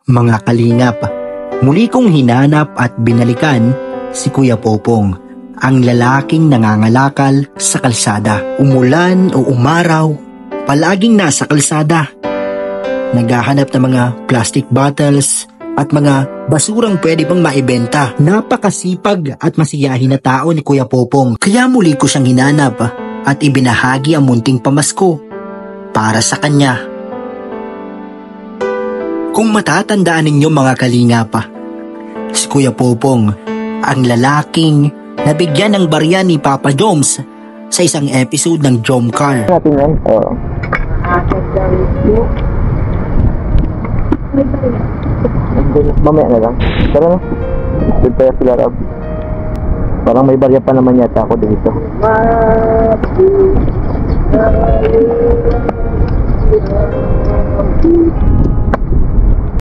Mga kalingap, muli kong hinanap at binalikan si Kuya Popong, ang lalaking nangangalakal sa kalsada. Umulan o umaraw, palaging nasa kalsada. Naghahanap ng mga plastic bottles at mga basurang pwede pang maibenta. Napakasipag at masiyahin na tao ni Kuya Popong, kaya muli ko siyang hinanap at ibinahagi ang munting pamasko para sa kanya. Kung matatandaan ninyo mga kalingap, si Kuya Popong, ang lalaking nabigyan ng barya ni Papa Joms sa isang episode ng Jomcar. Natin yan? Oo. Mamaya na lang. Tara na. Prepare sila Rob. Parang may barya pa naman yata ako dito.